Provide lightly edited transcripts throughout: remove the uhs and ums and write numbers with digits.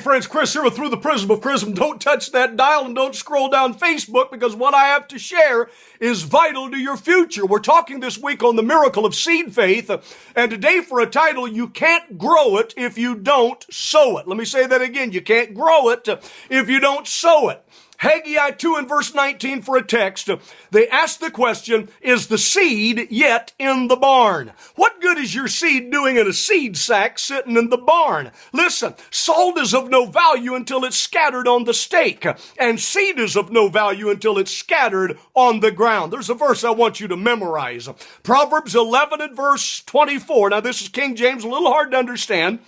friends, Kris here with Through the Prism of Chrism. Don't touch that dial and don't scroll down Facebook, because what I have to share is vital to your future. We're talking this week on the miracle of seed faith, and today for a title, You Can't Grow It If You Don't Sow It. Let me say that again. You can't grow it if you don't sow it. Haggai 2 and verse 19 for a text. They ask the question, is the seed yet in the barn? What good is your seed doing in a seed sack sitting in the barn? Listen, salt is of no value until it's scattered on the stake, and seed is of no value until it's scattered on the ground. There's a verse I want you to memorize. Proverbs 11 and verse 24. Now this is King James, a little hard to understand.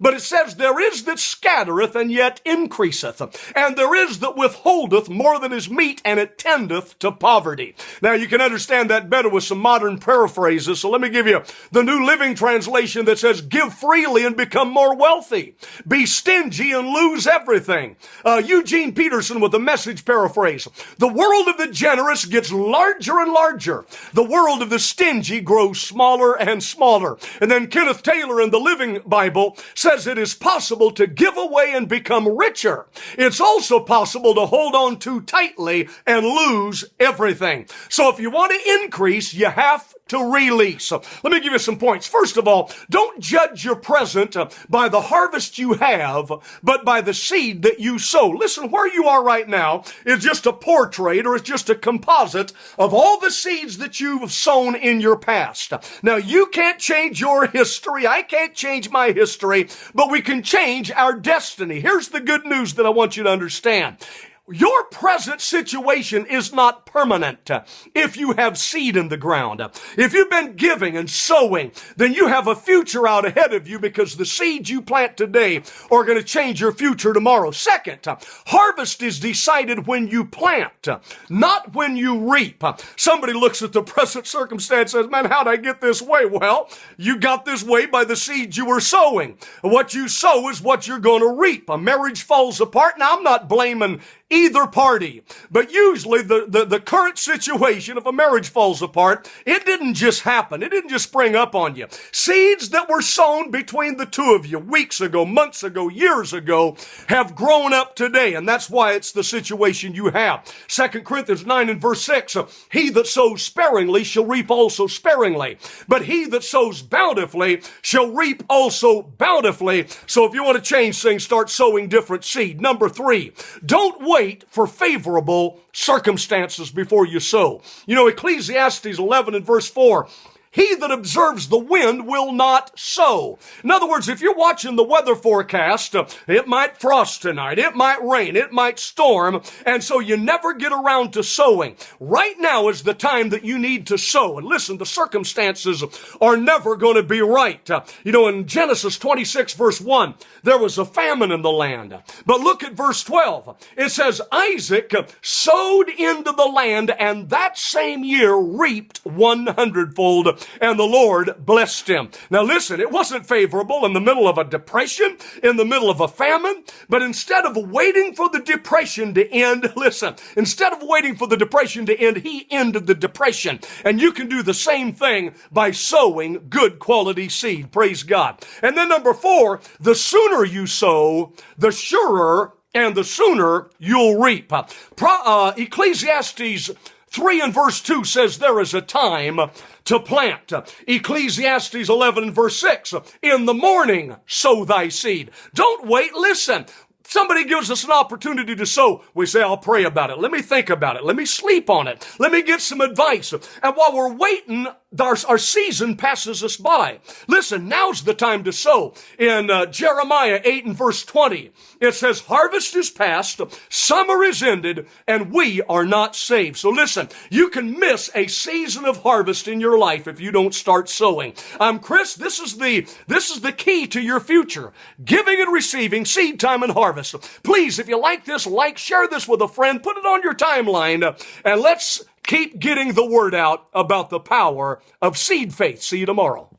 But it says, there is that scattereth and yet increaseth, and there is that withholdeth more than is meet, and it tendeth to poverty. Now you can understand that better with some modern paraphrases, so let me give you the New Living Translation that says, give freely and become more wealthy. Be stingy and lose everything. Eugene Peterson with the Message paraphrase. The world of the generous gets larger and larger. The world of the stingy grows smaller and smaller. And then Kenneth Taylor in the Living Bible says it is possible to give away and become richer. It's also possible to hold on too tightly and lose everything. So if you want to increase, you have to release. So let me give you some points. First of all, don't judge your present by the harvest you have, but by the seed that you sow. Listen, where you are right now is just a portrait, or it's just a composite of all the seeds that you've sown in your past. Now, you can't change your history. I can't change my history, but we can change our destiny. Here's the good news that I want you to understand. Your present situation is not permanent if you have seed in the ground. If you've been giving and sowing, then you have a future out ahead of you, because the seeds you plant today are going to change your future tomorrow. Second, harvest is decided when you plant, not when you reap. Somebody looks at the present circumstance and says, man, how'd I get this way? Well, you got this way by the seeds you were sowing. What you sow is what you're going to reap. A marriage falls apart. Now, I'm not blaming either party, but usually the current situation, if a marriage falls apart, it didn't just happen. It didn't just spring up on you. Seeds that were sown between the two of you weeks ago, months ago, years ago, have grown up today, and that's why it's the situation you have. 2 Corinthians 9 and verse 6, he that sows sparingly shall reap also sparingly, but he that sows bountifully shall reap also bountifully. So if you want to change things, start sowing different seed. Number 3, don't wait for favorable circumstances before you sow. You know, Ecclesiastes 11 and verse 4, he that observes the wind will not sow. In other words, if you're watching the weather forecast, it might frost tonight, it might rain, it might storm, and so you never get around to sowing. Right now is the time that you need to sow. And listen, the circumstances are never going to be right. You know, in Genesis 26 verse 1, there was a famine in the land. But look at verse 12. It says, Isaac sowed into the land, and that same year reaped 100-fold. And the Lord blessed him. Now listen, it wasn't favorable in the middle of a depression, in the middle of a famine, but instead of waiting for the depression to end, listen, instead of waiting for the depression to end, he ended the depression. And you can do the same thing by sowing good quality seed. Praise God. And then number 4, the sooner you sow, the surer and the sooner you'll reap. Ecclesiastes 3 and verse 2 says there is a time to plant. Ecclesiastes 11 and verse 6, in the morning sow thy seed. Don't wait, listen. Somebody gives us an opportunity to sow. We say, I'll pray about it. Let me think about it. Let me sleep on it. Let me get some advice. And while we're waiting, our season passes us by. Listen, now's the time to sow. In Jeremiah 8 and verse 20, it says, harvest is past, summer is ended, and we are not saved. So listen, you can miss a season of harvest in your life if you don't start sowing. I'm Kris. This is the key to your future. Giving and receiving, seed time and harvest. Please, if you like this, share this with a friend, put it on your timeline, and let's keep getting the word out about the power of seed faith. See you tomorrow.